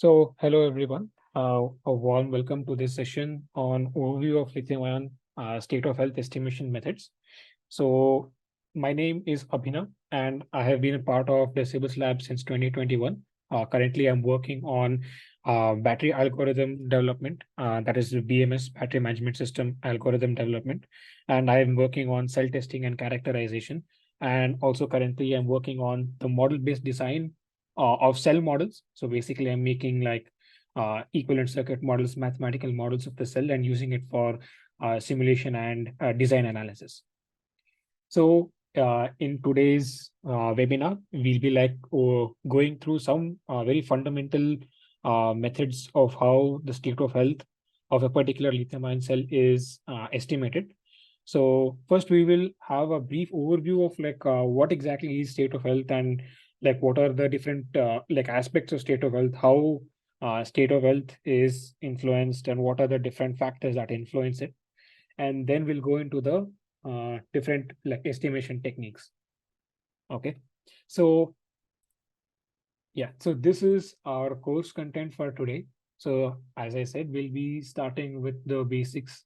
So, hello everyone. A warm welcome to this session on overview of lithium-ion state of health estimation methods. So, my name is Abhinav, and I have been a part of Decibels Lab since 2021. Currently, I'm working on battery algorithm development, that is the BMS, battery management system algorithm development, and I am working on cell testing and characterization. And also, currently, I'm working on the model-based design of cell models. So basically, I'm making like equivalent circuit models, mathematical models of the cell, and using it for simulation and design analysis. So in today's webinar, we'll be like going through some very fundamental methods of how the state of health of a particular lithium-ion cell is estimated. So first, we will have a brief overview of like what exactly is state of health and like what are the different like aspects of state of health, how state of health is influenced, and what are the different factors that influence it. And then we'll go into the different like estimation techniques. Okay, so yeah, so this is our course content for today. So as I said, we'll be starting with the basics.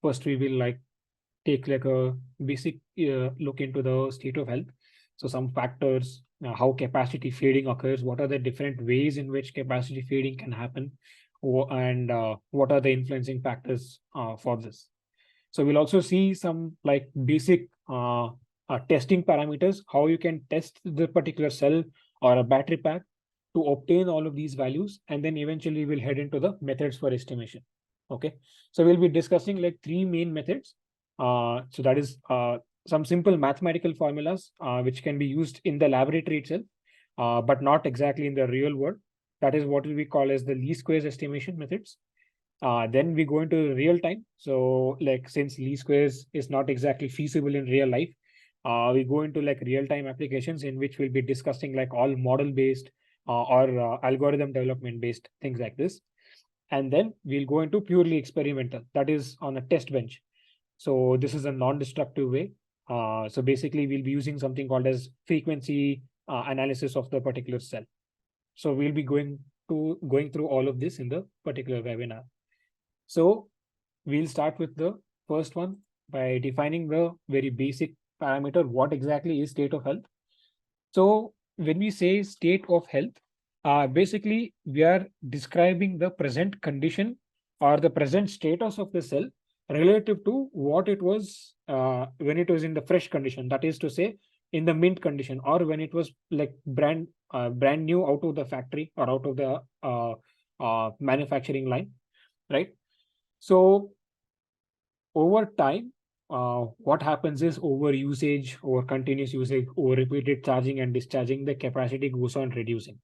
First, we will like take like a basic look into the state of health. So some factors, how capacity fading occurs, what are the different ways in which capacity fading can happen, and what are the influencing factors for this. So we'll also see some like basic testing parameters, how you can test the particular cell or a battery pack to obtain all of these values. And then eventually we'll head into the methods for estimation. Okay. So we'll be discussing like three main methods. So that is some simple mathematical formulas, which can be used in the laboratory itself, but not exactly in the real world. That is what we call as the least squares estimation methods. Then we go into real time. So like since least squares is not exactly feasible in real life, we go into like real time applications in which we'll be discussing like all model based or algorithm development based things like this. And then we'll go into purely experimental, that is on a test bench. So this is a non-destructive way. So basically we'll be using something called as frequency analysis of the particular cell. So we'll be going through all of this in the particular webinar. So we'll start with the first one by defining the very basic parameter, what exactly is state of health. So when we say state of health, basically we are describing the present condition or the present status of the cell relative to what it was when it was in the fresh condition. That is to say, in the mint condition, or when it was like brand new out of the factory or out of the manufacturing line, right? So over time, what happens is over usage, over continuous usage, over repeated charging and discharging, the capacity goes on reducing.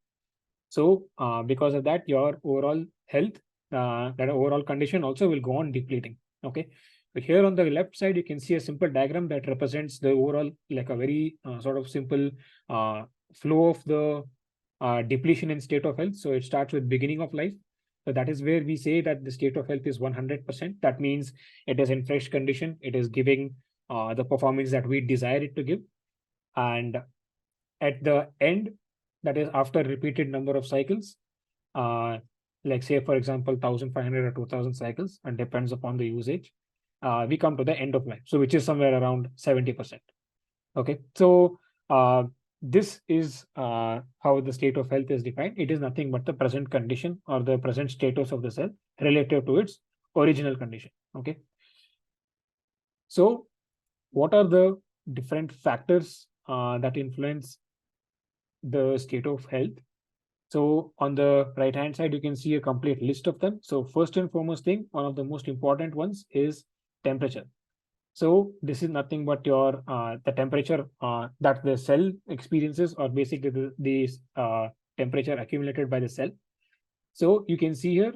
So because of that, your overall health, that overall condition also will go on depleting. Okay. So here on the left side, you can see a simple diagram that represents the overall, like a very sort of simple flow of the depletion in state of health. So it starts with beginning of life. So that is where we say that the state of health is 100%. That means it is in fresh condition. It is giving the performance that we desire it to give. And at the end, that is after repeated number of cycles, uh, like say, for example, 1,500 or 2,000 cycles, and depends upon the usage, we come to the end of life. So which is somewhere around 70%. Okay. So this is how the state of health is defined. It is nothing but the present condition or the present status of the cell relative to its original condition. Okay. So what are the different factors that influence the state of health? So on the right hand side, you can see a complete list of them. So first and foremost thing, one of the most important ones is temperature. So this is nothing but your the temperature that the cell experiences, or basically the temperature accumulated by the cell. So you can see here,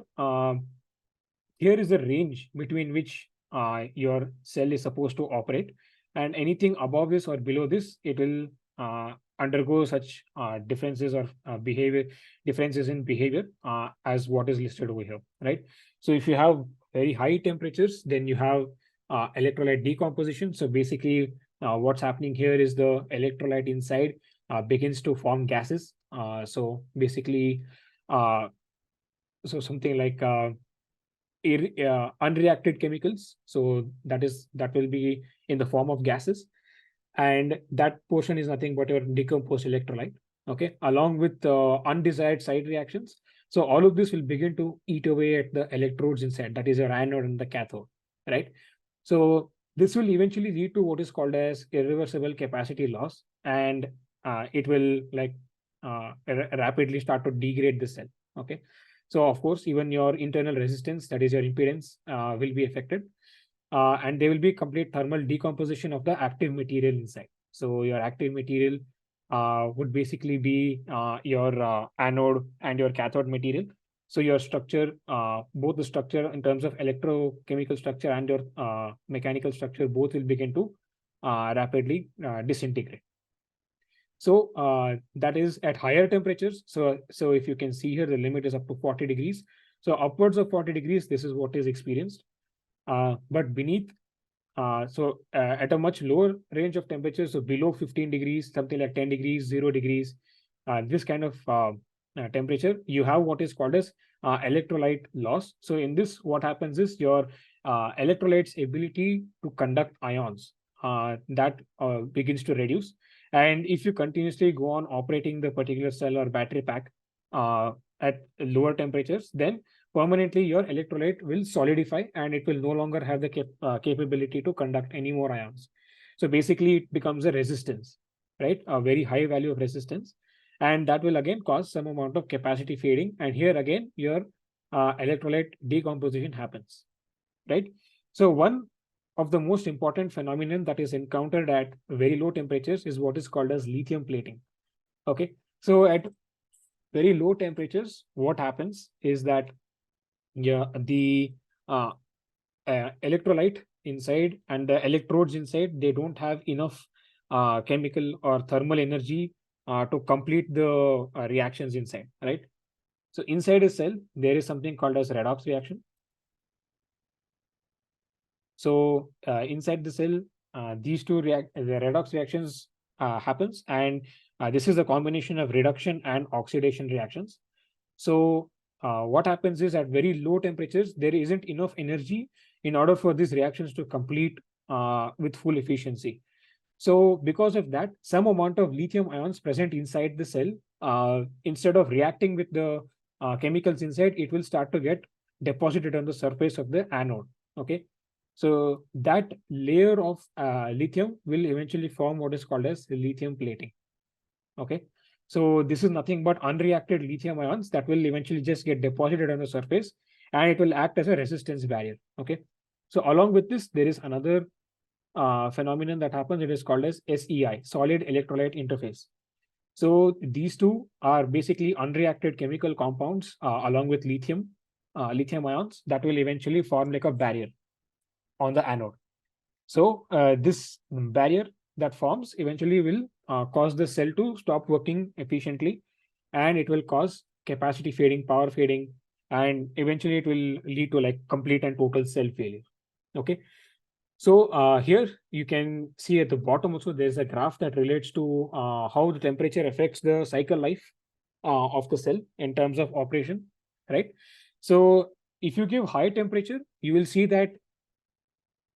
here is the range between which your cell is supposed to operate, and anything above this or below this, it will undergo such differences or behavior differences in behavior as what is listed over here, right? So if you have very high temperatures, then you have electrolyte decomposition. So basically, what's happening here is the electrolyte inside begins to form gases. So basically, so something like unreacted chemicals. So that will be in the form of gases, and that portion is nothing but your decomposed electrolyte. Okay, along with undesired side reactions. So all of this will begin to eat away at the electrodes inside. That is your anode and the cathode, right? So this will eventually lead to what is called as irreversible capacity loss, and it will like rapidly start to degrade the cell. Okay, so of course, even your internal resistance, that is your impedance, will be affected, and there will be complete thermal decomposition of the active material inside. So your active material would basically be your anode and your cathode material. So your structure, both the structure in terms of electrochemical structure and your mechanical structure, both will begin to rapidly disintegrate. So that is at higher temperatures. So if you can see here, the limit is up to 40 degrees. So upwards of 40 degrees, this is what is experienced. But beneath, at a much lower range of temperatures, so below 15 degrees, something like 10 degrees, 0 degrees, this kind of temperature, you have what is called as electrolyte loss. So in this, what happens is your electrolyte's ability to conduct ions that begins to reduce. And if you continuously go on operating the particular cell or battery pack at lower temperatures, then permanently your electrolyte will solidify and it will no longer have the capability to conduct any more ions. So basically, it becomes a resistance, right? A very high value of resistance. And that will again cause some amount of capacity fading. And here again, your electrolyte decomposition happens, right? So one of the most important phenomenon that is encountered at very low temperatures is what is called as lithium plating. Okay. So at very low temperatures, what happens is that the uh, electrolyte inside and the electrodes inside, they don't have enough chemical or thermal energy to complete the reactions inside, right? So inside a cell, there is something called as redox reaction. So inside the cell, these two the redox reactions happens, and this is a combination of reduction and oxidation reactions. So what happens is at very low temperatures, there isn't enough energy in order for these reactions to complete with full efficiency. So because of that, some amount of lithium ions present inside the cell, instead of reacting with the chemicals inside, it will start to get deposited on the surface of the anode. Okay. So that layer of lithium will eventually form what is called as lithium plating. Okay. So this is nothing but unreacted lithium ions that will eventually just get deposited on the surface, and it will act as a resistance barrier. Okay. So along with this, there is another phenomenon that happens. It is called as SEI, solid electrolyte interface. So these two are basically unreacted chemical compounds along with lithium ions that will eventually form like a barrier on the anode. So this barrier that forms eventually will cause the cell to stop working efficiently, and it will cause capacity fading, power fading, and eventually it will lead to like complete and total cell failure. Okay. So here you can see at the bottom also there's a graph that relates to how the temperature affects the cycle life of the cell in terms of operation, right? So if you give high temperature, you will see that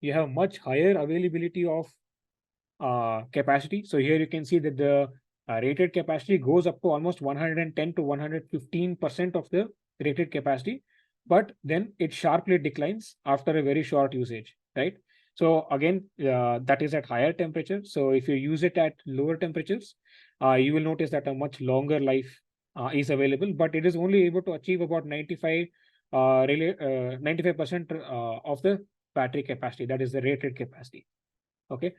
you have much higher availability of capacity. So here you can see that the rated capacity goes up to almost 110 to 115% of the rated capacity, but then it sharply declines after a very short usage, right? So again, that is at higher temperature. So if you use it at lower temperatures, you will notice that a much longer life is available, but it is only able to achieve about 95% of the battery capacity. That is the rated capacity. Okay.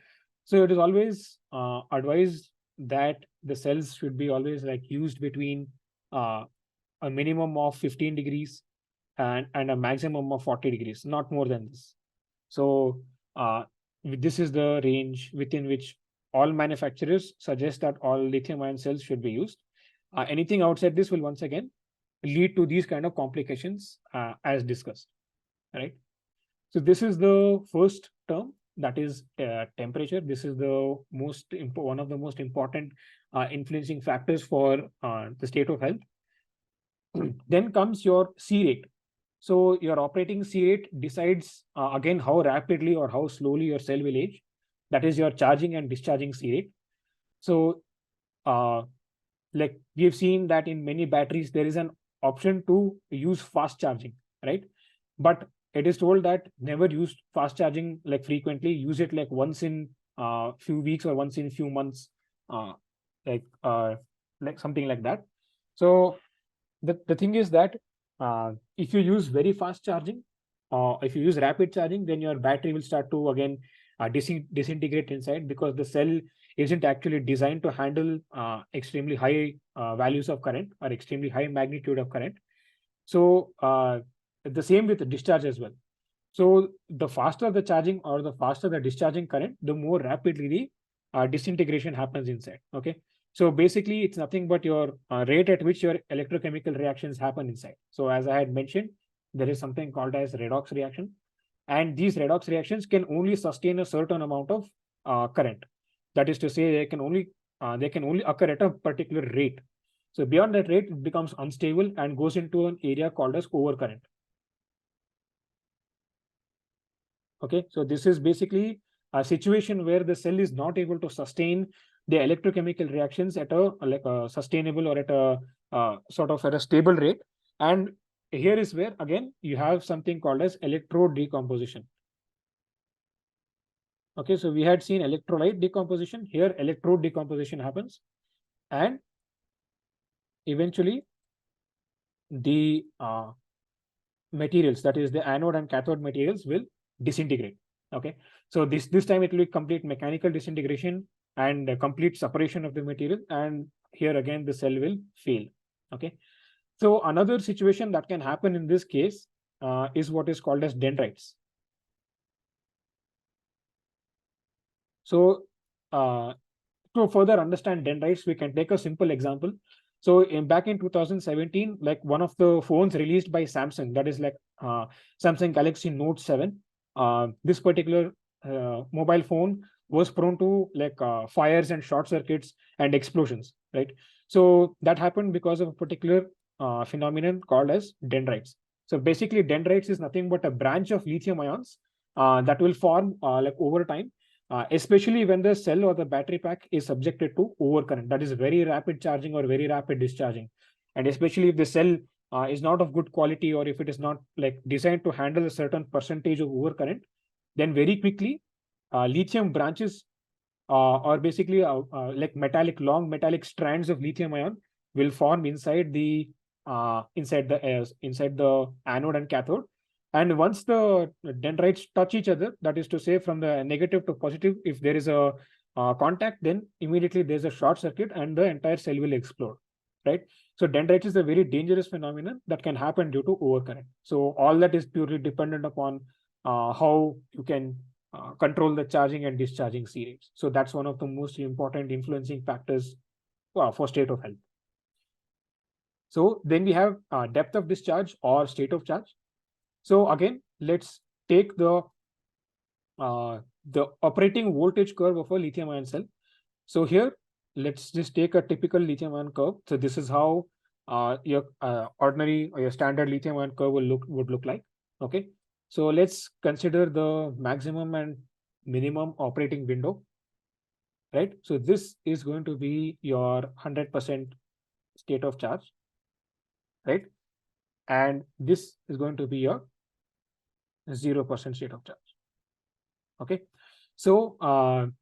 So it is always advised that the cells should be always like used between uh, a minimum of 15 degrees and a maximum of 40 degrees, not more than this. So this is the range within which all manufacturers suggest that all lithium ion cells should be used. Anything outside this will once again lead to these kind of complications as discussed, right? So this is the first term, that is temperature. This is the one of the most important influencing factors for the state of health. Then comes your C rate. So your operating C rate decides again how rapidly or how slowly your cell will age. That is your charging and discharging C rate. So uh, like we've seen that in many batteries there is an option to use fast charging, right? But it is told that never use fast charging like frequently. Use it like once in few weeks or once in few months, uh, like uh, like something like that. So the thing is that if you use very fast charging, if you use rapid charging, then your battery will start to again disintegrate inside, because the cell isn't actually designed to handle extremely high values of current or extremely high magnitude of current. So the same with the discharge as well. So the faster the charging or the faster the discharging current, the more rapidly the disintegration happens inside. Okay. So basically, it's nothing but your rate at which your electrochemical reactions happen inside. So as I had mentioned, there is something called as redox reaction, and these redox reactions can only sustain a certain amount of current. That is to say, they can only occur at a particular rate. So beyond that rate, it becomes unstable and goes into an area called as overcurrent. Okay, so this is basically a situation where the cell is not able to sustain the electrochemical reactions at a like a sustainable or at a sort of at a stable rate. And here is where again you have something called as electrode decomposition. Okay, so we had seen electrolyte decomposition. Here electrode decomposition happens, and eventually the materials, that is the anode and cathode materials, will disintegrate. Okay, so this time it will be complete mechanical disintegration and complete separation of the material, and here again the cell will fail. Okay, so another situation that can happen in this case is what is called as dendrites. So to further understand dendrites, we can take a simple example. So back in 2017, like one of the phones released by Samsung, that is like Samsung Galaxy Note 7. This particular mobile phone was prone to like fires and short circuits and explosions, right? So that happened because of a particular phenomenon called as dendrites. So basically, dendrites is nothing but a branch of lithium ions that will form like over time, especially when the cell or the battery pack is subjected to overcurrent, that is very rapid charging or very rapid discharging. And especially if the cell is not of good quality, or if it is not like designed to handle a certain percentage of overcurrent, then very quickly lithium branches or basically like long metallic strands of lithium ion will form inside the inside the anode and cathode. And once the dendrites touch each other, that is to say from the negative to positive, if there is a contact, then immediately there's a short circuit and the entire cell will explode, right? So dendrites is a very dangerous phenomenon that can happen due to overcurrent. So all that is purely dependent upon how you can control the charging and discharging C rates. So that's one of the most important influencing factors for state of health. So then we have depth of discharge or state of charge. So again, let's take the operating voltage curve of a lithium ion cell. So here, let's just take a typical lithium ion curve. So this is how your ordinary or your standard lithium ion curve would look like. Okay, so let's consider the maximum and minimum operating window, right? So this is going to be your 100% state of charge, right? And this is going to be your 0% state of charge. Okay, so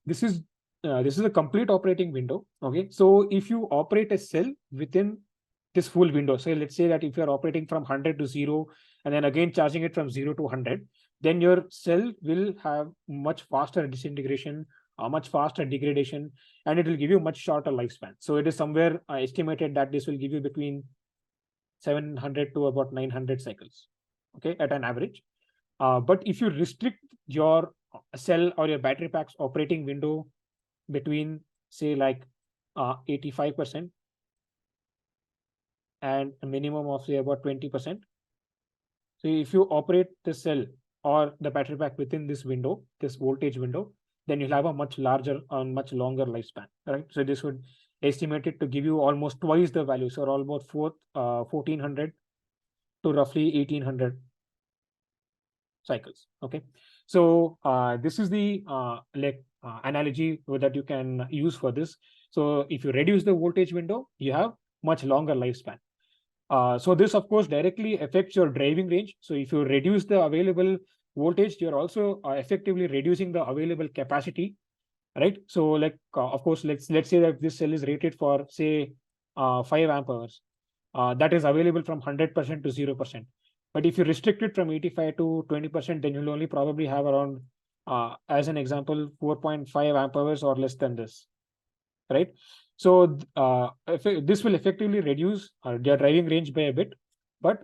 this is a complete operating window. Okay, so if you operate a cell within this full window, so let's say that if you're operating from 100 to 0 and then again charging it from 0 to 100, then your cell will have much faster disintegration, much faster degradation, and it will give you much shorter lifespan. So it is somewhere estimated that this will give you between 700 to about 900 cycles, okay, at an average. But if you restrict your cell or your battery pack's operating window between, say, like 85% and a minimum of, say, about 20%. So if you operate the cell or the battery pack within this window, this voltage window, then you'll have a much larger and much longer lifespan, right? So this would estimated to give you almost twice the value, so almost 1400 to roughly 1800 cycles. Okay, so this is the analogy that you can use for this. So if you reduce the voltage window, you have much longer lifespan. So this, of course, directly affects your driving range. So if you reduce the available voltage, you're also effectively reducing the available capacity, right? So of course, let's say that this cell is rated for, say, 5 amp hours. That is available from 100% to 0%. But if you restrict it from 85 to 20%, then you'll only probably have around, as an example, 4.5 amp hours or less than this, right? So this will effectively reduce your driving range by a bit, but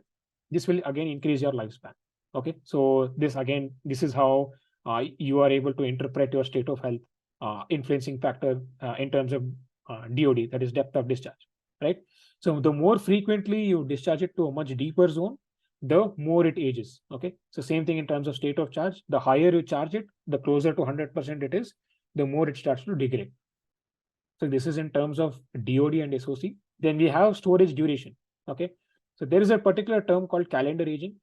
this will again increase your lifespan. Okay, so this is how you are able to interpret your state of health influencing factor in terms of DOD, that is depth of discharge, right? So the more frequently you discharge it to a much deeper zone, the more it ages. Okay, so same thing in terms of state of charge. The higher you charge it, the closer to 100% it is, the more it starts to degrade. So this is in terms of DOD and SOC. Then we have storage duration. Okay, so there is a particular term called calendar aging.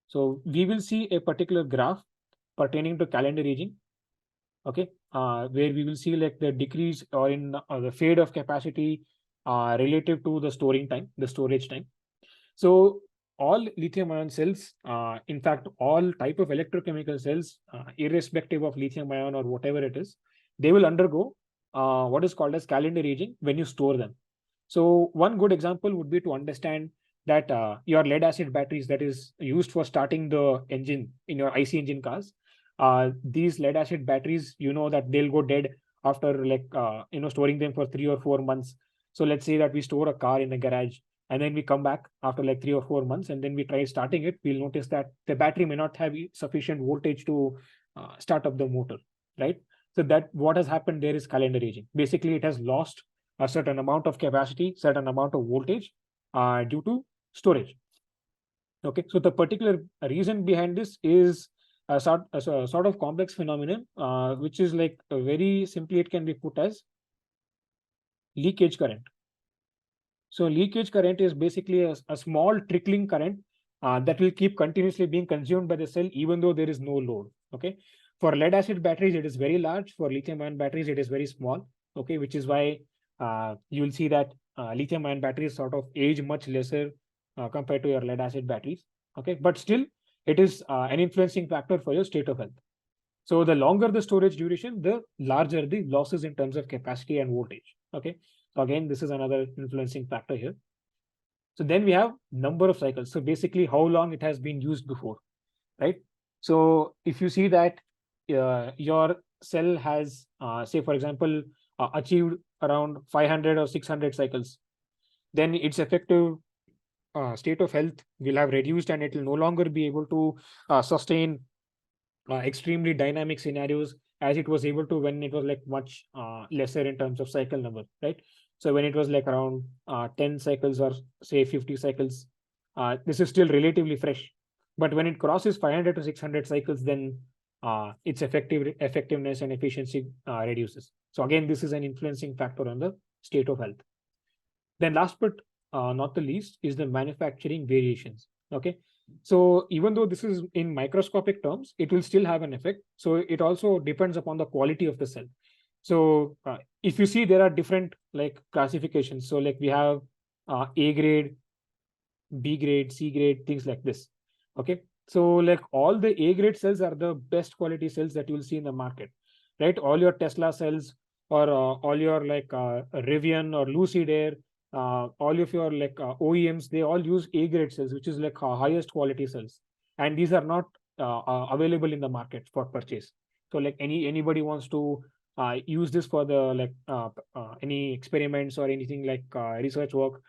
So we will see a particular graph pertaining to calendar aging. Okay, where we will see like the decrease or in the fade of capacity relative to the storage time. So all lithium ion cells, in fact, all type of electrochemical cells, irrespective of lithium ion or whatever it is, they will undergo what is called as calendar aging when you store them. So one good example would be to understand that your lead acid batteries that is used for starting the engine in your IC engine cars, these lead acid batteries, you know that they'll go dead after storing them for 3 or 4 months. So let's say that we store a car in a garage and then we come back after like 3 or 4 months and then we try starting it. We'll notice that the battery may not have sufficient voltage to start up the motor, right? So that what has happened there is calendar aging. Basically, it has lost a certain amount of capacity, certain amount of voltage due to storage. Okay, so the particular reason behind this is a sort of complex phenomenon, which is like very simply it can be put as leakage current. So leakage current is basically a small trickling current that will keep continuously being consumed by the cell even though there is no load. Okay, for lead acid batteries it is very large. For lithium ion batteries it is very small. Okay, which is why you will see that lithium ion batteries sort of age much lesser compared to your lead acid batteries. Okay, but still it is an influencing factor for your state of health. So the longer the storage duration, the larger the losses in terms of capacity and voltage. Okay, so again, this is another influencing factor here. So then we have number of cycles. So basically how long it has been used before, right? So if you see that your cell has, say, for example, achieved around 500 or 600 cycles, then its effective state of health will have reduced and it will no longer be able to sustain extremely dynamic scenarios as it was able to when it was like much lesser in terms of cycle number, right? So when it was like around 10 cycles or say 50 cycles, this is still relatively fresh. But when it crosses 500 to 600 cycles, then its effectiveness and efficiency reduces. So again, this is an influencing factor on the state of health. Then last but not the least is the manufacturing variations. Okay, so even though this is in microscopic terms, it will still have an effect. So it also depends upon the quality of the cell. So if you see, there are different like classifications. So like we have A grade, B grade, C grade, things like this. Okay, so like all the A grade cells are the best quality cells that you will see in the market, right? All your Tesla cells or all your like Rivian or Lucid Air, all of your like OEMs, they all use A grade cells, which is like highest quality cells, and these are not available in the market for purchase. So like anybody wants to use this for the like any experiments or anything like research work,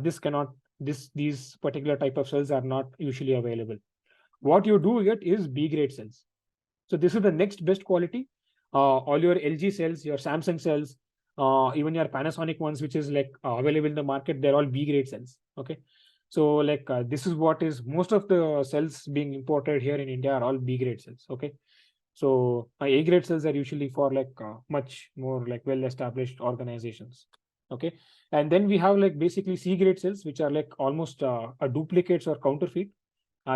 this cannot these particular type of cells are not usually available. What you do get is B grade cells. So this is the next best quality. All your LG cells, your Samsung cells, even your Panasonic ones, which is like available in the market, they're all B grade cells. Okay, so like this is what is most of the cells being imported here in India are all B grade cells. Okay, So A grade cells are usually for like much more like well established organizations. Okay, and then we have like basically C grade cells, which are like almost a duplicates or counterfeit.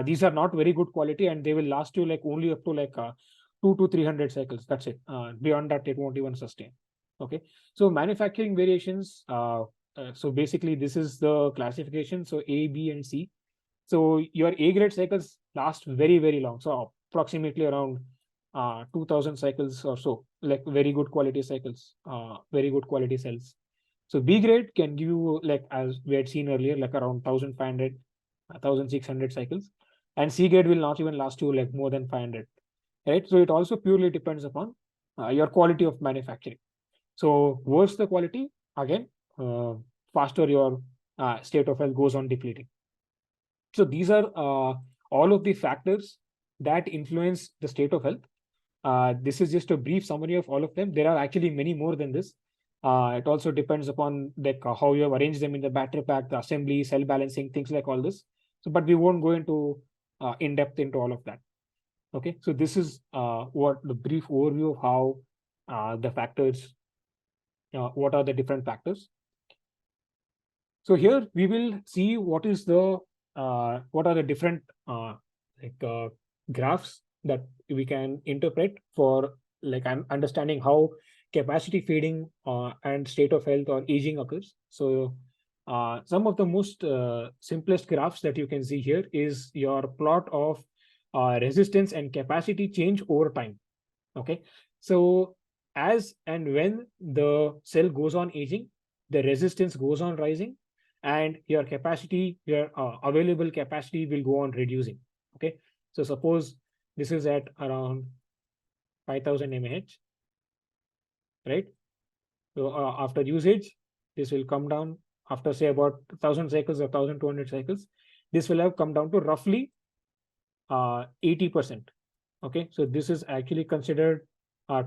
These are not very good quality, and they will last you like only up to like 2 to 300 cycles. That's it. Beyond that, it won't even sustain. Okay, so manufacturing variations. So basically, this is the classification. So A, B, and C. So your A grade cycles last very, very long. So approximately around 2000 cycles or so, like very good quality cycles, very good quality cells. So B grade can give you, like as we had seen earlier, like around 1500, 1600 cycles. And C grade will not even last you like more than 500, right? So it also purely depends upon your quality of manufacturing. So worse the quality, again, uh, faster your state of health goes on depleting. So these are all of the factors that influence the state of health. This is just a brief summary of all of them. There are actually many more than this. It also depends upon like how you have arranged them in the battery pack, the assembly, cell balancing, things like all this. So, but we won't go into in depth into all of that. Okay, so this is what the brief overview of how the factors, what are the different factors. So here we will see what is the what are the different like graphs that we can interpret for like understanding how capacity fading and state of health or aging occurs. So some of the most simplest graphs that you can see here is your plot of resistance and capacity change over time. Okay, so as and when the cell goes on aging, the resistance goes on rising, and your capacity, your available capacity will go on reducing. Okay, so suppose this is at around 5000 mAh, right? So after usage, this will come down after say about 1000 cycles or 1200 cycles. This will have come down to roughly 80%. Okay, so this is actually considered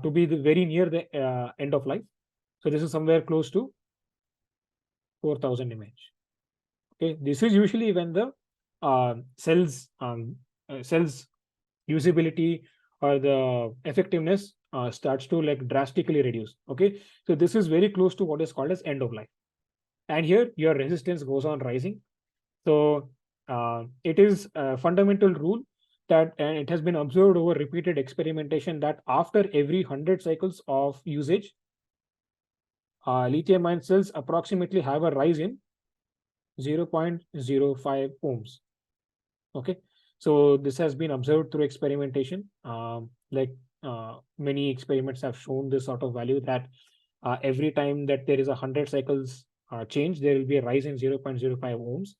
to be very near the end of life. So this is somewhere close to 4000 mAh. Okay, this is usually when the cells usability or the effectiveness starts to like drastically reduce. Okay, so this is very close to what is called as end of life, and here your resistance goes on rising. So it is a fundamental rule that, and it has been observed over repeated experimentation, that after every 100 cycles of usage, lithium ion cells approximately have a rise in 0.05 ohms. Okay, so this has been observed through experimentation. Many experiments have shown this sort of value, that every time that there is 100 cycles change, there will be a rise in 0.05 ohms.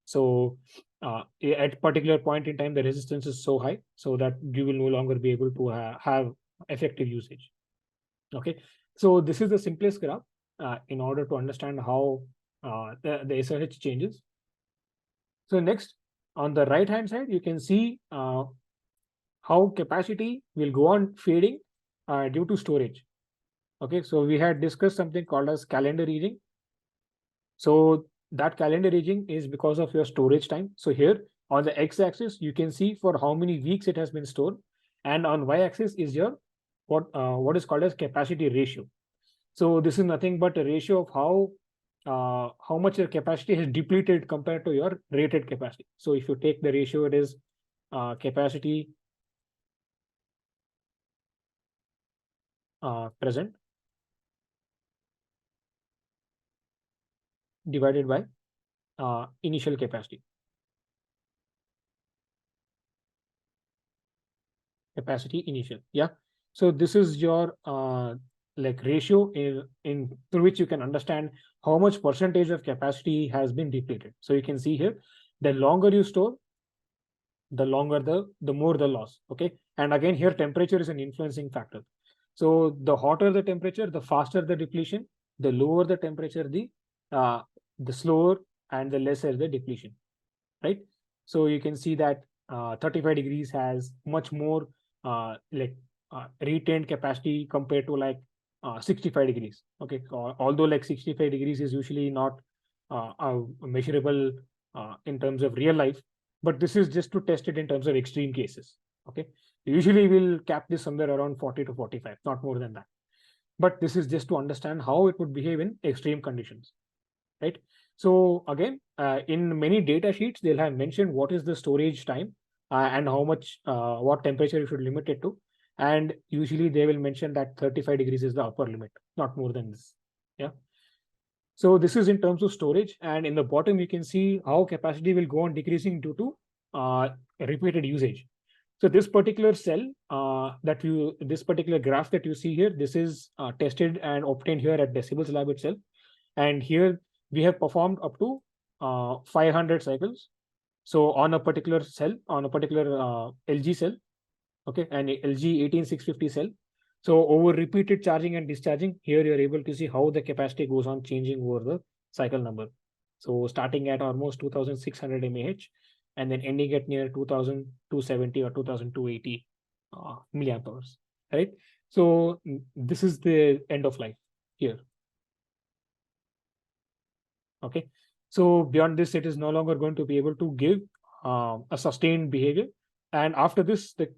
So at particular point in time, the resistance is so high so that you will no longer be able to have effective usage. Okay, so this is the simplest graph in order to understand how the SRH changes. So next, on the right hand side, you can see how capacity will go on fading due to storage. Okay, so we had discussed something called as calendar aging. So that calendar aging is because of your storage time. So here on the x-axis, you can see for how many weeks it has been stored, and on y-axis is your what is called as capacity ratio. So this is nothing but a ratio of how much your capacity has depleted compared to your rated capacity. So if you take the ratio, it is capacity present divided by initial capacity. Capacity initial, yeah. So this is your like ratio in through which you can understand how much percentage of capacity has been depleted. So you can see here, the longer you store, the longer the more the loss. Okay, and again here temperature is an influencing factor. So the hotter the temperature, the faster the depletion. The lower the temperature, the slower and the lesser the depletion, right? So you can see that 35 degrees has much more retained capacity compared to like 65 degrees. Okay, so although like 65 degrees is usually not measurable in terms of real life, but this is just to test it in terms of extreme cases. Okay, Usually we'll cap this somewhere around 40 to 45, not more than that. But this is just to understand how it would behave in extreme conditions, right? So again, in many data sheets, they'll have mentioned what is the storage time and how much, what temperature you should limit it to. And usually they will mention that 35 degrees is the upper limit, not more than this. Yeah. So this is in terms of storage. And in the bottom, you can see how capacity will go on decreasing due to repeated usage. So this particular cell this particular graph that you see here, this is tested and obtained here at Decibels lab itself. And here we have performed up to 500 cycles. So on a particular cell, on a particular LG cell, okay, and LG 18650 cell. So over repeated charging and discharging, here you're able to see how the capacity goes on changing over the cycle number. So starting at almost 2600 mAh and then ending at near 2270 or 2280 milliamp hours, right? So this is the end of life here. Okay. So beyond this, it is no longer going to be able to give a sustained behavior. And after this, the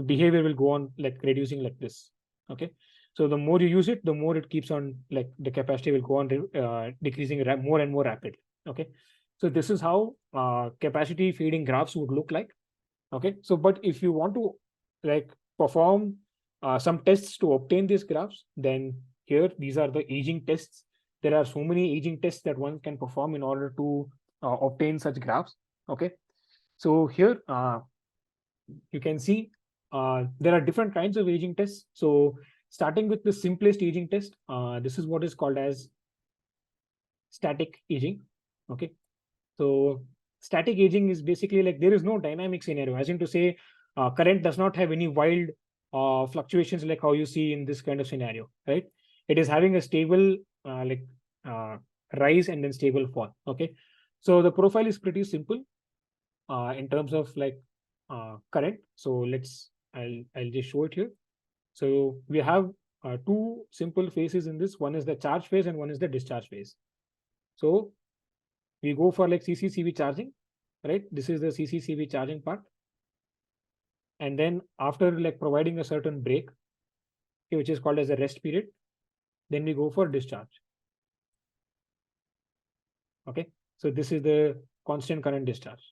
behavior will go on like reducing like this. Okay. So the more you use it, the more it keeps on, like the capacity will go on decreasing more and more rapidly. Okay. So this is how capacity feeding graphs would look like. Okay. So, but if you want to like perform some tests to obtain these graphs, then here, these are the aging tests. There are so many aging tests that one can perform in order to obtain such graphs. Okay. So here you can see there are different kinds of aging tests. So starting with the simplest aging test, this is what is called as static aging. Okay. So static aging is basically like there is no dynamic scenario, as in to say current does not have any wild fluctuations like how you see in this kind of scenario, right? It is having a stable rise and then stable fall. Okay. So the profile is pretty simple in terms of like current. So I'll just show it here. So we have two simple phases in this. One is the charge phase and one is the discharge phase. So we go for like CCCV charging, right? This is the CCCV charging part. And then after like providing a certain break, okay, which is called as a rest period, then we go for discharge. Okay. So this is the constant current discharge.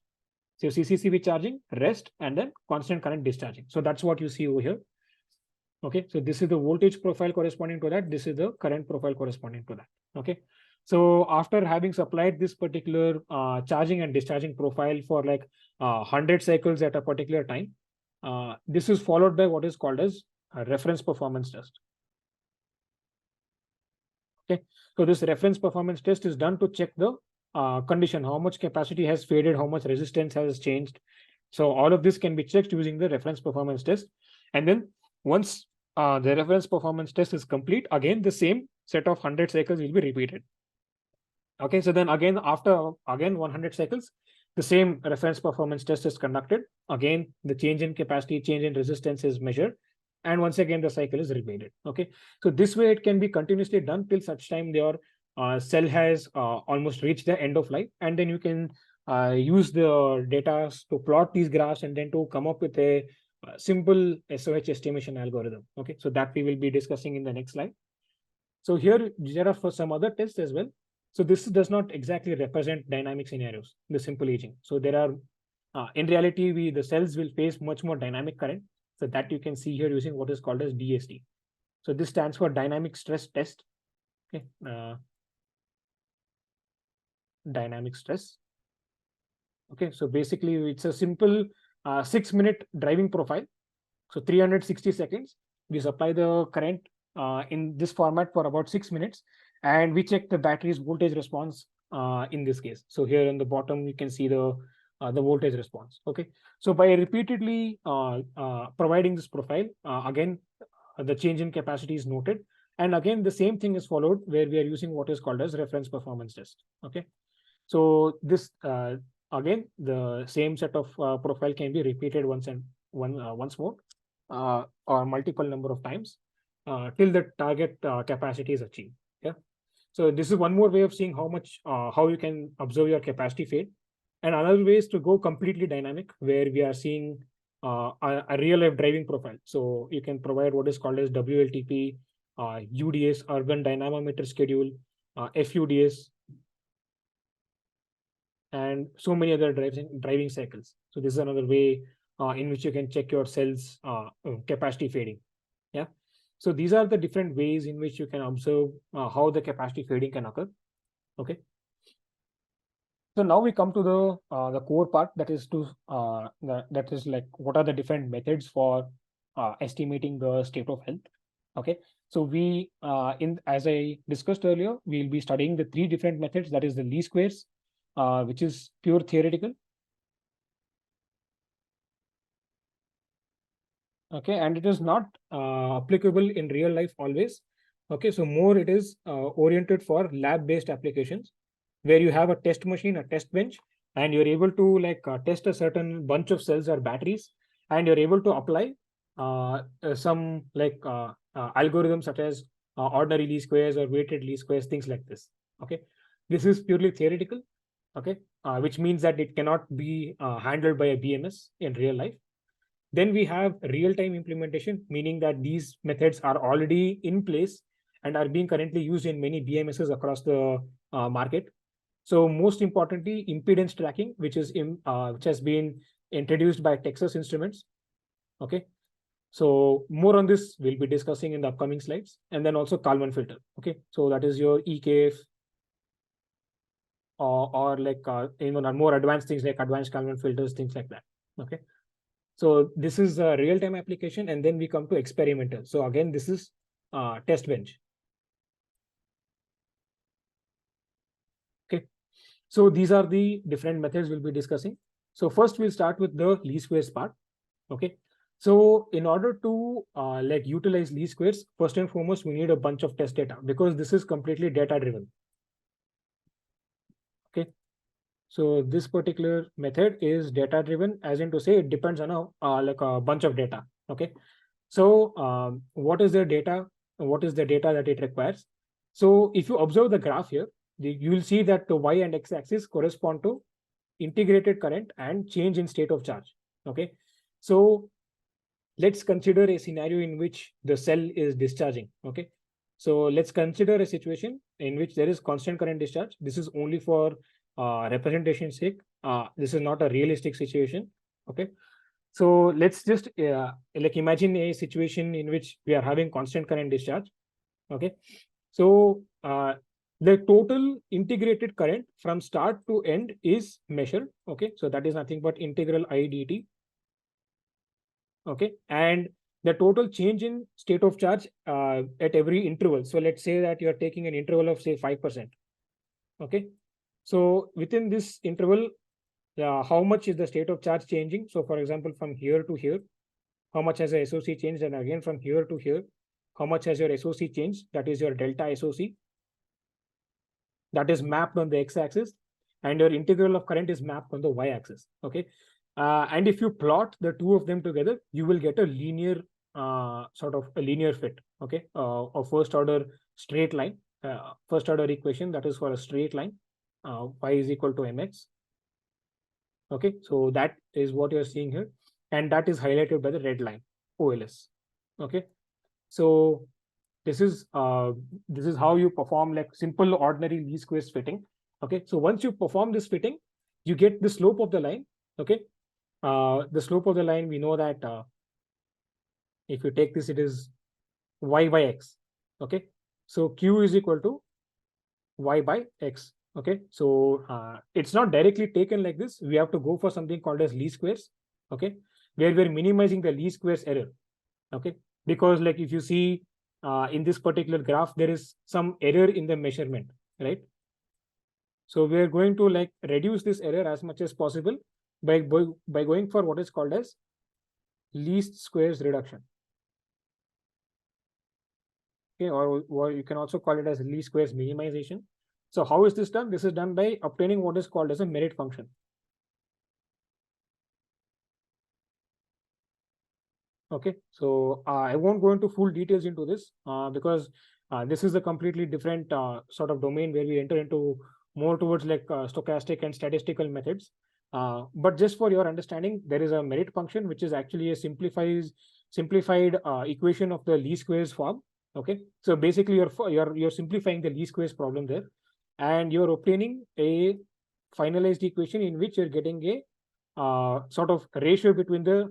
So CCCV charging, rest, and then constant current discharging. So that's what you see over here. Okay. So this is the voltage profile corresponding to that. This is the current profile corresponding to that. Okay. So after having supplied this particular charging and discharging profile for like 100 cycles at a particular time, this is followed by what is called as a reference performance test. Okay. So this reference performance test is done to check the condition, how much capacity has faded, how much resistance has changed. So all of this can be checked using the reference performance test. And then once the reference performance test is complete, again, the same set of 100 cycles will be repeated. Okay, so then again, after 100 cycles, the same reference performance test is conducted. Again, the change in capacity, change in resistance is measured. And once again, the cycle is repeated. Okay, so this way it can be continuously done till such time your cell has almost reached the end of life. And then you can use the data to plot these graphs and then to come up with a simple SOH estimation algorithm. Okay, so that we will be discussing in the next slide. So here there are for some other tests as well. So this does not exactly represent dynamic scenarios, the simple aging. So there are, in reality, the cells will face much more dynamic current. So that you can see here using what is called as DST. So this stands for dynamic stress test. Okay, dynamic stress. Okay, so basically it's a simple 6-minute driving profile. So 360 seconds, we supply the current in this format for about 6 minutes, and we check the battery's voltage response in this case. So here on the bottom, you can see the voltage response. Okay, so by repeatedly providing this profile, again, the change in capacity is noted. And again, the same thing is followed where we are using what is called as reference performance test. Okay, so this again, the same set of profile can be repeated once more or multiple number of times till the target capacity is achieved. Yeah. So this is one more way of seeing how you can observe your capacity fade. And another way is to go completely dynamic, where we are seeing a real life driving profile. So you can provide what is called as WLTP, UDS, urban dynamometer schedule, FUDS, and so many other driving cycles. So this is another way in which you can check your cells capacity fading. Yeah. So these are the different ways in which you can observe how the capacity fading can occur. Okay. So now we come to the core part, that is that is like what are the different methods for estimating the state of health. Okay. So we in as I discussed earlier, we'll be studying the three different methods, that is the least squares, which is pure theoretical. Okay, and it is not applicable in real life always. Okay, so more it is oriented for lab based applications, where you have a test machine, a test bench, and you're able to like test a certain bunch of cells or batteries, and you're able to apply some like algorithms such as ordinary least squares or weighted least squares, things like this. Okay, this is purely theoretical. Okay, which means that it cannot be handled by a BMS in real life. Then we have real-time implementation, meaning that these methods are already in place and are being currently used in many BMSs across the market. So most importantly, impedance tracking, which has been introduced by Texas Instruments. Okay. So more on this we'll be discussing in the upcoming slides, and then also Kalman filter. Okay. So that is your EKF, or like more advanced things like advanced Kalman filters, things like that. Okay. So this is a real-time application, and then we come to experimental. So again, this is test bench. Okay. So these are the different methods we'll be discussing. So first we'll start with the least squares part. Okay. So in order to like utilize least squares, first and foremost, we need a bunch of test data, because this is completely data driven. Okay. So this particular method is data driven, as in to say it depends on like a bunch of data. Okay. So what is the data? What is the data that it requires? So if you observe the graph here, you will see that the y and x axis correspond to integrated current and change in state of charge. Okay. So let's consider a scenario in which the cell is discharging. Okay. So let's consider a situation in which there is constant current discharge. This is only for representation sake. This is not a realistic situation. Okay. So let's just like imagine a situation in which we are having constant current discharge. Okay. So the total integrated current from start to end is measured. Okay. So that is nothing but integral I dt. Okay. And the total change in state of charge at every interval. So let's say that you're taking an interval of say 5%. Okay. So within this interval, how much is the state of charge changing? So for example, from here to here, how much has the SOC changed? And again, from here to here, how much has your SOC changed? That is your delta SOC. That is mapped on the x-axis, and your integral of current is mapped on the y-axis. Okay. And if you plot the two of them together, you will get a linear sort of a linear fit. Okay. A first order straight line, first order equation that is for a straight line, y is equal to mx. Okay. So that is what you're seeing here. And that is highlighted by the red line, OLS. Okay. So this is how you perform like simple ordinary least squares fitting. Okay. So once you perform this fitting, you get the slope of the line. Okay. The slope of the line, we know that if you take this, it is y by x. Okay. So q is equal to y by x. Okay. So it's not directly taken like this. We have to go for something called as least squares. Okay. Where we're minimizing the least squares error. Okay. Because like if you see in this particular graph, there is some error in the measurement, right? So we're going to like reduce this error as much as possible by going for what is called as least squares reduction. Okay, or you can also call it as least squares minimization. So how is this done? This is done by obtaining what is called as a merit function. Okay, so I won't go into full details into this because this is a completely different sort of domain where we enter into more towards like stochastic and statistical methods. But just for your understanding, there is a merit function which is actually a simplified equation of the least squares form. Okay, so basically you're simplifying the least squares problem there, and you're obtaining a finalized equation in which you're getting a sort of ratio between the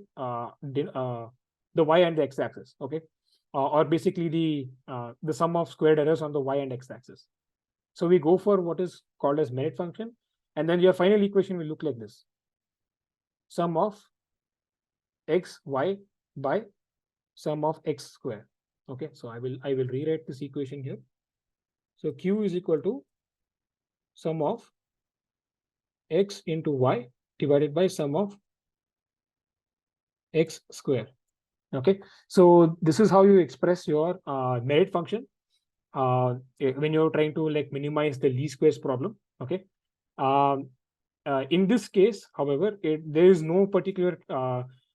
y and the x-axis. Okay, or basically the sum of squared errors on the y and x-axis. So we go for what is called as merit function, and then your final equation will look like this: sum of x y by sum of x square. Okay, so I will rewrite this equation here. So q is equal to sum of x into y divided by sum of x square. Okay, so this is how you express your merit function when you're trying to like minimize the least squares problem. Okay, um, in this case, however, there is no particular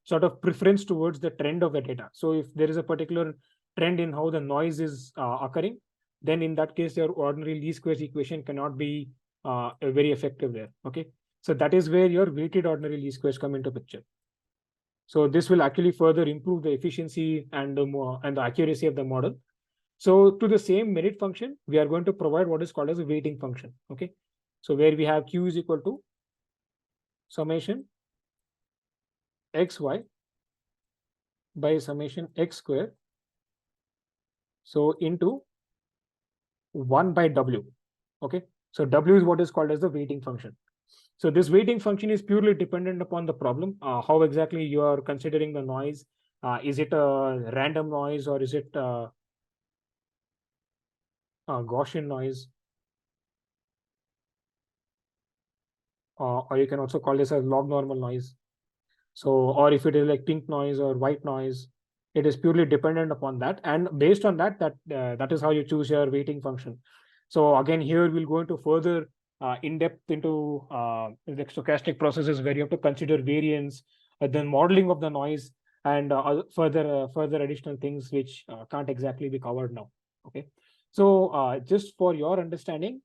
sort of preference towards the trend of the data. So if there is a particular trend in how the noise is occurring, then in that case, your ordinary least squares equation cannot be very effective there. Okay, so that is where your weighted ordinary least squares come into picture. So this will actually further improve the efficiency and the accuracy of the model. So to the same merit function, we are going to provide what is called as a weighting function. Okay, so where we have q is equal to summation xy by summation x square, so into 1 by w. Okay, so w is what is called as the weighting function. So this weighting function is purely dependent upon the problem, how exactly you are considering the noise. Is it a random noise, or is it a Gaussian noise, or you can also call this as log normal noise. So, or if it is like pink noise or white noise, it is purely dependent upon that, and based on that, that is how you choose your weighting function. So again, here we'll go into further in depth into the stochastic processes where you have to consider variance, then modeling of the noise, and further additional things which can't exactly be covered now. Okay, so just for your understanding,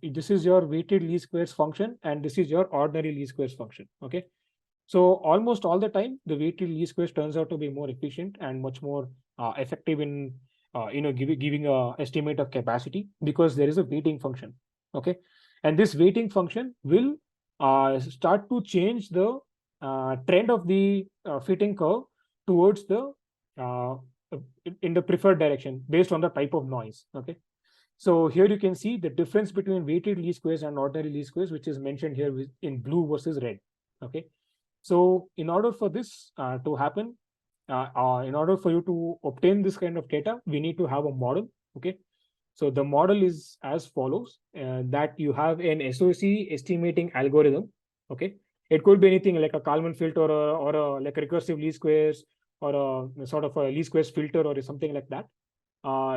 this is your weighted least squares function, and this is your ordinary least squares function. Okay, so almost all the time, the weighted least squares turns out to be more efficient and much more effective in giving a estimate of capacity, because there is a weighting function. Okay, and this weighting function will start to change the trend of the fitting curve towards the uh, in the preferred direction based on the type of noise. Okay, so here you can see the difference between weighted least squares and ordinary least squares, which is mentioned here in blue versus red. Okay, so in order for this to happen, in order for you to obtain this kind of data, we need to have a model. Okay, so the model is as follows: that you have an SOC estimating algorithm. Okay, it could be anything like a Kalman filter, or like a recursive least squares, or a sort of a least squares filter, or something like that,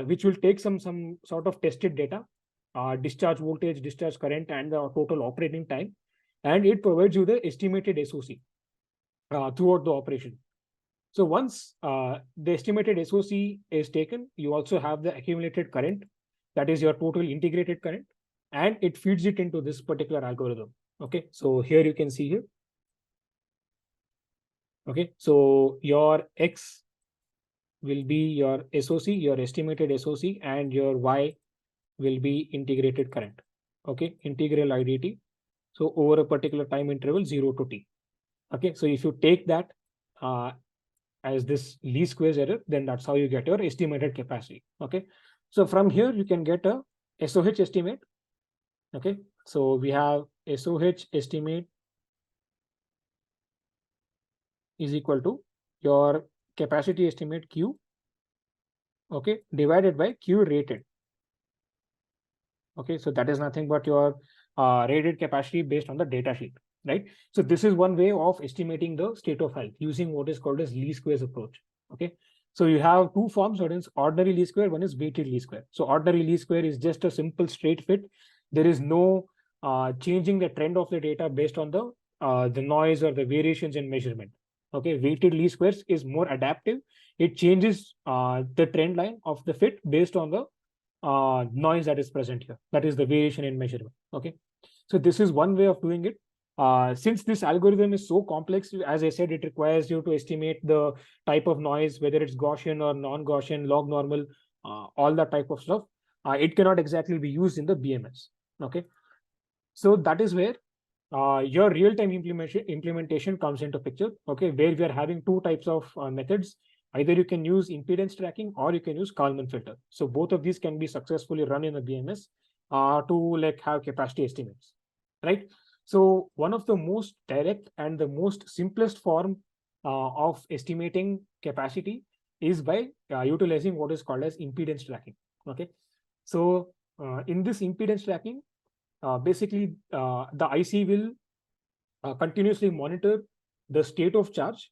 which will take some sort of tested data, discharge voltage, discharge current, and the total operating time, and it provides you the estimated SOC throughout the operation. So once the estimated SOC is taken, you also have the accumulated current, that is your total integrated current, and it feeds it into this particular algorithm. Okay, so here you can see here. Okay, so your X will be your SOC, your estimated SOC, and your Y will be integrated current. Okay, integral IDT. So over a particular time interval, 0 to t. Okay, so if you take that as this least squares error, then that's how you get your estimated capacity. Okay, so from here you can get a SOH estimate. Okay, so we have SOH estimate is equal to your capacity estimate Q, okay, divided by Q rated. Okay, so that is nothing but your rated capacity based on the data sheet, right? So this is one way of estimating the state of health using what is called as least squares approach. Okay, so you have two forms: one is ordinary least square, one is weighted least square. So ordinary least square is just a simple straight fit. There is no changing the trend of the data based on the noise or the variations in measurement. Okay, weighted least squares is more adaptive. It changes the trend line of the fit based on the noise that is present here. That is the variation in measurement. Okay, so this is one way of doing it. Since this algorithm is so complex, as I said, it requires you to estimate the type of noise, whether it's Gaussian or non-Gaussian, log normal, all that type of stuff. It cannot exactly be used in the BMS. Okay, so that is where your real-time implementation comes into picture. Okay, where we are having two types of methods. Either you can use impedance tracking or you can use Kalman filter. So both of these can be successfully run in a BMS to like have capacity estimates, right? So one of the most direct and the most simplest form of estimating capacity is by utilizing what is called as impedance tracking. Okay, so in this impedance tracking, basically the IC will continuously monitor the state of charge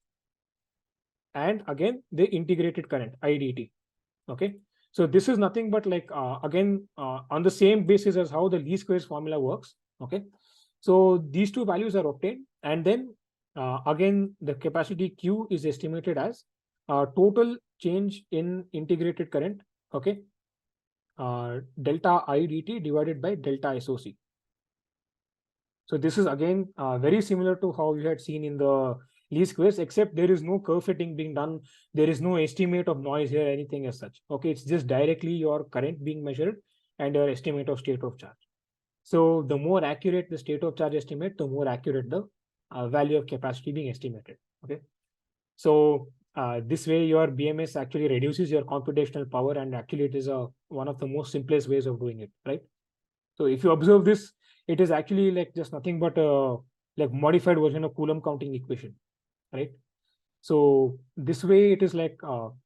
and again the integrated current IDT. Okay, so this is nothing but like again on the same basis as how the least squares formula works. Okay, so these two values are obtained, and then again the capacity Q is estimated as total change in integrated current. Okay, delta IDT divided by delta SOC. So this is again very similar to how you had seen in the least squares, except there is no curve fitting being done. There is no estimate of noise here, anything as such. Okay, it's just directly your current being measured and your estimate of state of charge. So the more accurate the state of charge estimate, the more accurate the value of capacity being estimated. Okay, so this way your BMS actually reduces your computational power, and actually it is one of the most simplest ways of doing it, right? So if you observe this, it is actually like just nothing but a like modified version of Coulomb counting equation, right? So this way it is like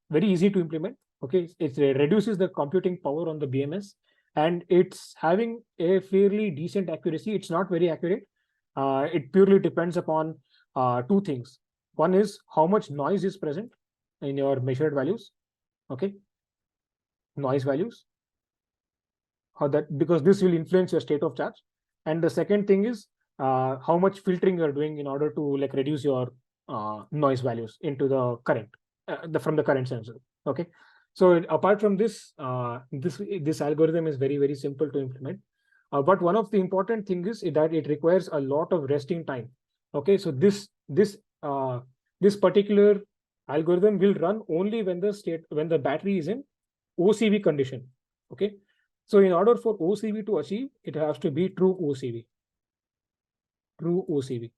very easy to implement. Okay, it reduces the computing power on the BMS, and it's having a fairly decent accuracy. It's not very accurate. It purely depends upon two things. One is how much noise is present in your measured values. Okay, noise values, how that, because this will influence your state of charge. And the second thing is how much filtering you're doing in order to like reduce your noise values into the current from the current sensor. Okay, so apart from this, this algorithm is very simple to implement, but one of the important things is that it requires a lot of resting time. Okay, so this particular algorithm will run only when the battery is in OCV condition. Okay, so in order for OCV to achieve, it has to be true OCV. True OCV.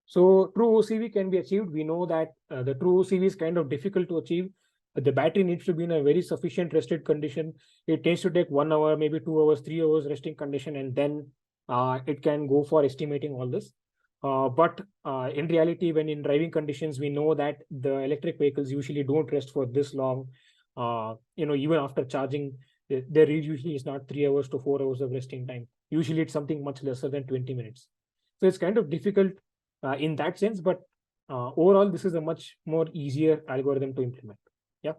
So true OCV can be achieved. We know that the true OCV is kind of difficult to achieve. The battery needs to be in a very sufficient rested condition. It tends to take 1 hour, maybe 2 hours, 3 hours resting condition, and then it can go for estimating all this. But in reality, when in driving conditions, we know that the electric vehicles usually don't rest for this long. Even after charging, there usually is not 3 hours to 4 hours of resting time. Usually it's something much lesser than 20 minutes. So it's kind of difficult in that sense, but overall, this is a much more easier algorithm to implement. Yeah.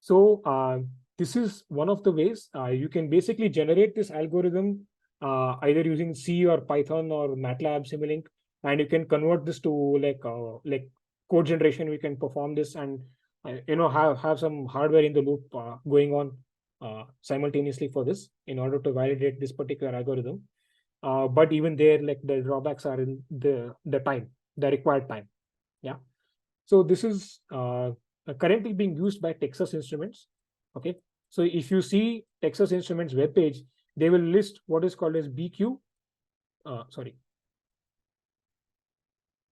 So this is one of the ways you can basically generate this algorithm either using C or Python or MATLAB Simulink, and you can convert this to like code generation. We can perform this and have some hardware in the loop going on simultaneously for this in order to validate this particular algorithm. But even there, like the drawbacks are in the time, the required time. Yeah. So this is currently being used by Texas Instruments. Okay. So if you see Texas Instruments webpage, they will list what is called as BQ. Sorry.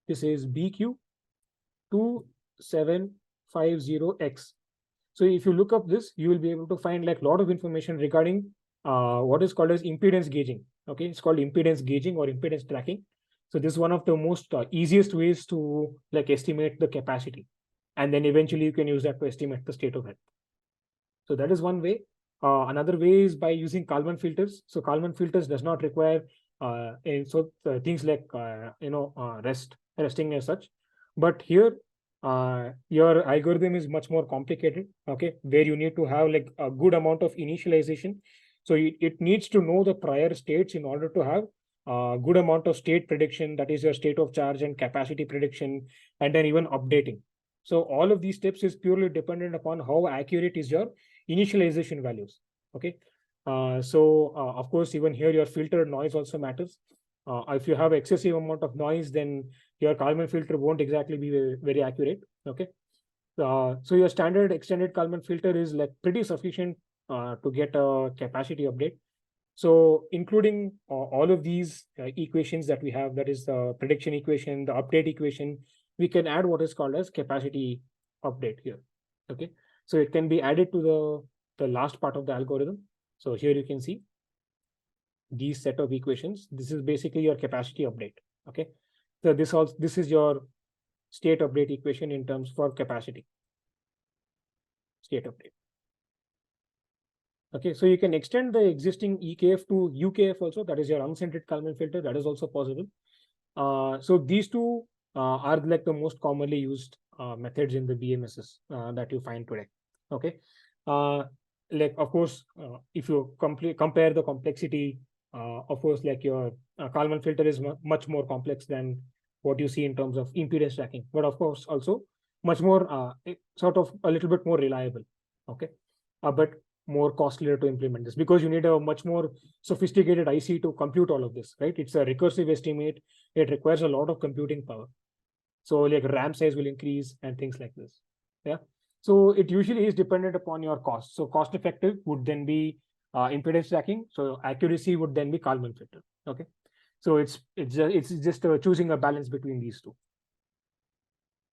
This is BQ 2750X. So if you look up this, you will be able to find like a lot of information regarding what is called as impedance gauging. Okay, it's called impedance gauging or impedance tracking. So this is one of the most easiest ways to like estimate the capacity, and then eventually you can use that to estimate the state of health. So that is one way. Another way is by using Kalman filters. So Kalman filters does not require things like resting as such. But here, your algorithm is much more complicated. Okay, where you need to have like a good amount of initialization. So it needs to know the prior states in order to have a good amount of state prediction, that is your state of charge and capacity prediction, and then even updating. So all of these steps is purely dependent upon how accurate is your initialization values. Okay, so of course even here your filter noise also matters. If you have excessive amount of noise, then your Kalman filter won't exactly be very accurate. Okay. So your standard extended Kalman filter is like pretty sufficient to get a capacity update. So including all of these equations that we have, that is the prediction equation, the update equation, we can add what is called as capacity update here. Okay. So it can be added to the last part of the algorithm. So here you can see these set of equations. This is basically your capacity update. Okay. So this is your state update equation in terms for capacity state update. Okay, so you can extend the existing EKF to UKF also, that is your uncentered Kalman filter, that is also possible. So these two are like the most commonly used methods in the BMSs that you find today. Okay, like of course, if you compare the complexity, of course, like your Kalman filter is much more complex than what you see in terms of impedance tracking, but of course also much more sort of a little bit more reliable. Okay, but more costlier to implement this because you need a much more sophisticated IC to compute all of this, right? It's a recursive estimate. It requires a lot of computing power. So like RAM size will increase and things like this. Yeah. So it usually is dependent upon your cost. So cost effective would then be impedance tracking. So accuracy would then be Kalman filter. Okay. So it's just choosing a balance between these two.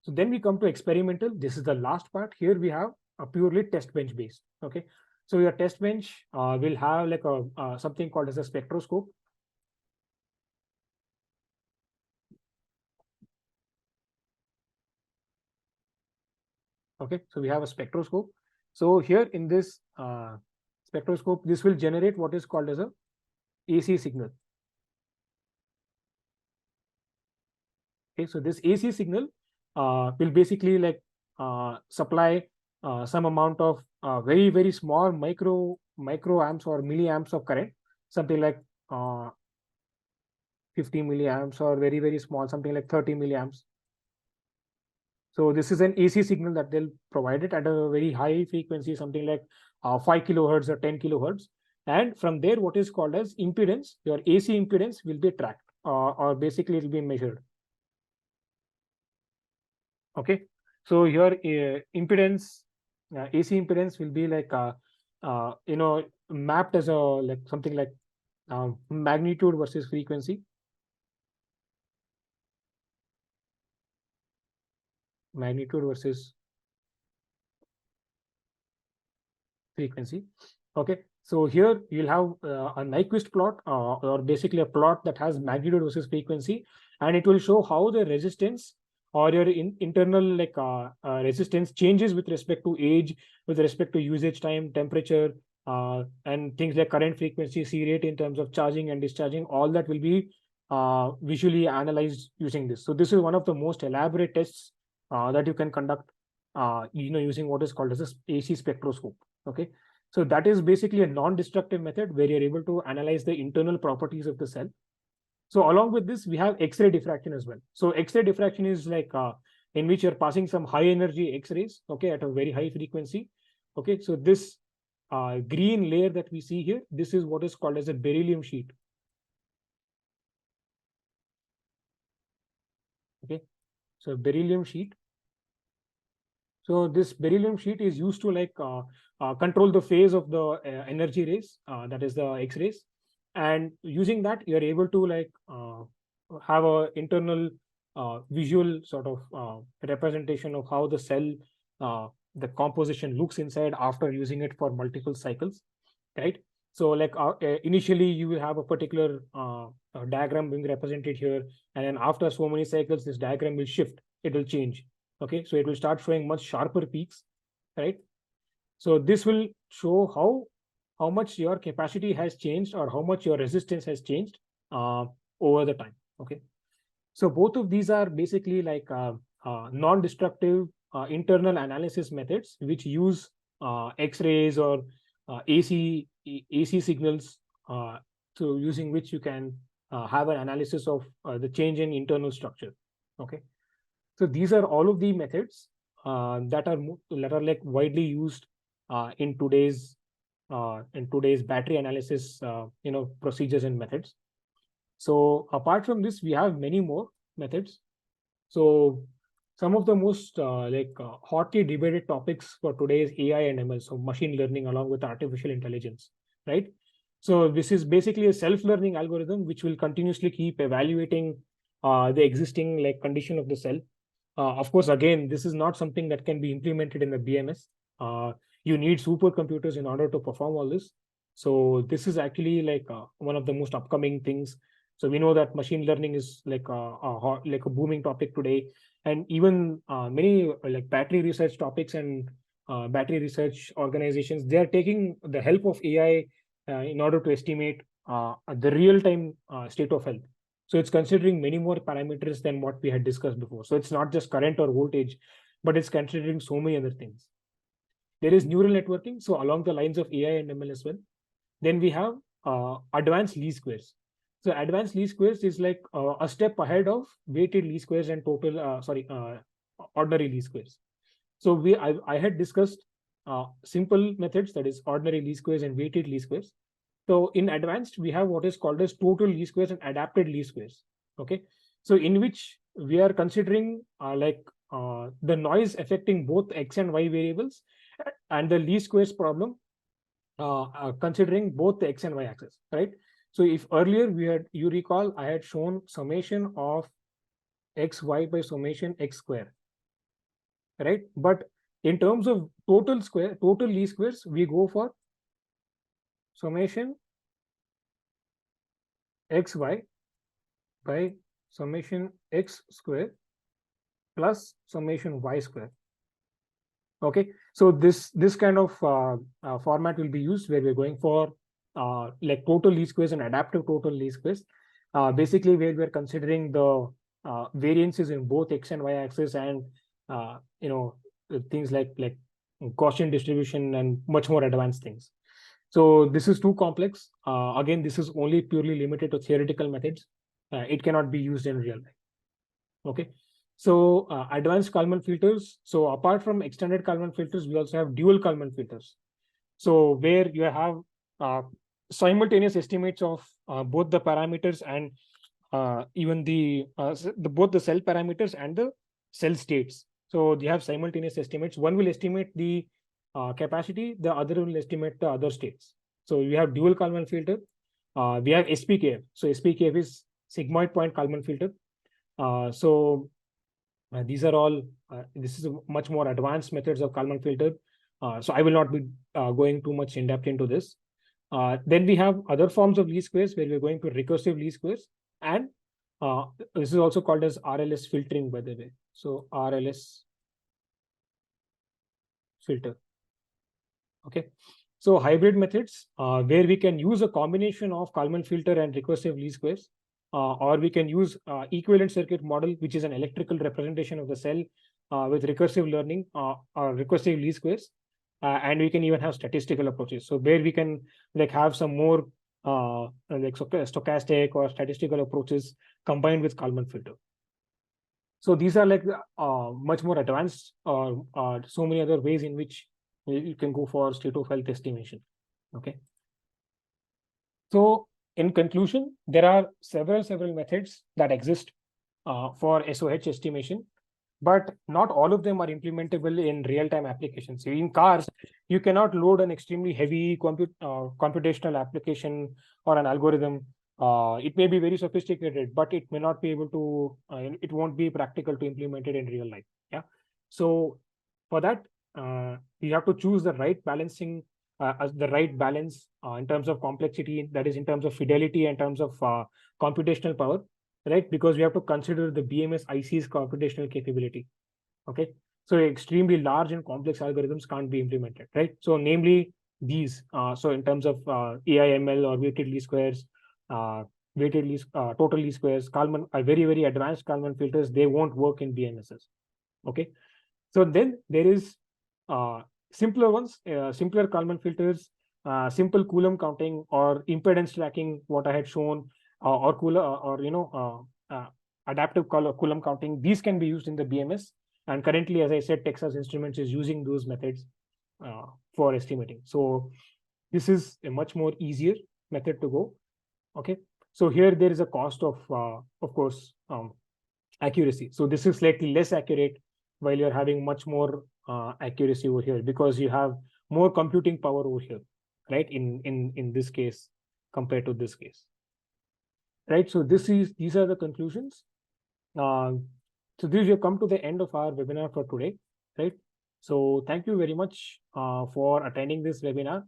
So then we come to experimental. This is the last part. Here we have a purely test bench based. Okay. So your test bench will have like a something called as a spectroscope. Okay. So we have a spectroscope. So here in this spectroscope, this will generate what is called as a AC signal. Okay. So this AC signal will basically like supply some amount of very, very small microamps or milliamps of current, something like 50 milliamps or very, very small, something like 30 milliamps. So this is an AC signal that they'll provide it at a very high frequency, something like 5 kilohertz or 10 kilohertz. And from there, what is called as impedance, your AC impedance will be tracked or basically it will be measured. Okay. So your impedance, AC impedance will be like, mapped as a like something like magnitude versus frequency. Magnitude versus frequency. Okay, so here you'll have a Nyquist plot or basically a plot that has magnitude versus frequency, and it will show how the resistance or your internal like resistance changes with respect to age, with respect to usage time, temperature, and things like current frequency, C rate in terms of charging and discharging. All that will be visually analyzed using this. So this is one of the most elaborate tests that you can conduct, using what is called as a AC spectroscope. Okay, so that is basically a non-destructive method where you're able to analyze the internal properties of the cell. So along with this, we have X-ray diffraction as well. So X-ray diffraction is like in which you're passing some high energy X-rays, okay, at a very high frequency. Okay, so this green layer that we see here, this is what is called as a beryllium sheet. Okay, so beryllium sheet. So this beryllium sheet is used to like control the phase of the energy rays, that is the X-rays, and using that you're able to like have a internal visual sort of representation of how the cell, the composition looks inside after using it for multiple cycles, right? So like initially you will have a particular diagram being represented here, and then after so many cycles, this diagram will shift. It will change. Okay, so it will start showing much sharper peaks, right? So this will show how much your capacity has changed or how much your resistance has changed over the time. Okay, so both of these are basically like non-destructive internal analysis methods which use X-rays or AC signals, so using which you can have an analysis of the change in internal structure. Okay, so these are all of the methods that are like widely used in today's battery analysis procedures and methods. So apart from this, we have many more methods. So some of the most hotly debated topics for today is AI and ML, so machine learning along with artificial intelligence, right? So this is basically a self-learning algorithm which will continuously keep evaluating the existing like condition of the cell. Of course, again, this is not something that can be implemented in the BMS. You need supercomputers in order to perform all this. So this is actually like one of the most upcoming things. So we know that machine learning is like like a booming topic today, and even many like battery research topics and battery research organizations, they are taking the help of AI in order to estimate the real-time state of health. So it's considering many more parameters than what we had discussed before. So it's not just current or voltage, but it's considering so many other things. There is neural networking, so along the lines of AI and ML as well. Then we have advanced least squares. So advanced least squares is like a step ahead of weighted least squares and total, ordinary least squares. So I had discussed simple methods, that is ordinary least squares and weighted least squares. So in advanced, we have what is called as total least squares and adapted least squares. Okay, so in which we are considering the noise affecting both x and y variables, and the least squares problem considering both the x and y axis, right? So if earlier you recall, I had shown summation of xy by summation x square, right? But in terms of total least squares, we go for summation xy by summation x square plus summation y square. Okay, so this kind of format will be used where we're going for like total least squares and adaptive total least squares. Basically, where we're considering the variances in both x and y axis, and things like Gaussian distribution and much more advanced things. So this is too complex. Again, this is only purely limited to theoretical methods. It cannot be used in real life. Okay. So advanced Kalman filters. So apart from extended Kalman filters, we also have dual Kalman filters. So where you have simultaneous estimates of both the parameters and even the both the cell parameters and the cell states. So they have simultaneous estimates. One will estimate the capacity, the other will estimate the other states. So we have dual Kalman filter. We have SPKF. So SPKF is sigmoid point Kalman filter. So these are all, this is a much more advanced methods of Kalman filter. So I will not be going too much in depth into this. Then we have other forms of least squares where we're going to recursive least squares. And this is also called as RLS filtering, by the way. So RLS filter. Okay. So hybrid methods where we can use a combination of Kalman filter and recursive least squares. Or we can use equivalent circuit model, which is an electrical representation of the cell with recursive learning or recursive least squares. And we can even have statistical approaches. So where we can like have some more like stochastic or statistical approaches combined with Kalman filter. So these are like much more advanced, so many other ways in which you can go for state of health estimation. Okay. So in conclusion, there are several methods that exist for SOH estimation, but not all of them are implementable in real-time applications. So in cars, you cannot load an extremely heavy computational application or an algorithm. It may be very sophisticated, but it may not be able to, it won't be practical to implement it in real life. Yeah. So for that, you have to choose the right balancing, the right balance in terms of complexity, that is in terms of fidelity, in terms of computational power, right? Because we have to consider the BMS IC's computational capability. Okay. So extremely large and complex algorithms can't be implemented, right? So namely these, so in terms of AIML or weighted least squares, total least squares, Kalman, very advanced Kalman filters, they won't work in BMSs. Okay. So then there is simpler ones, simpler Kalman filters, simple Coulomb counting or impedance tracking, what I had shown, or adaptive Coulomb counting. These can be used in the BMS. And currently, as I said, Texas Instruments is using those methods for estimating. So this is a much more easier method to go. Okay. So here there is a cost of course, accuracy. So this is slightly less accurate, while you're having much more accuracy over here, because you have more computing power over here, right? In this case compared to this case, right? So these are the conclusions. So this, we have come to the end of our webinar for today, right? So thank you very much for attending this webinar.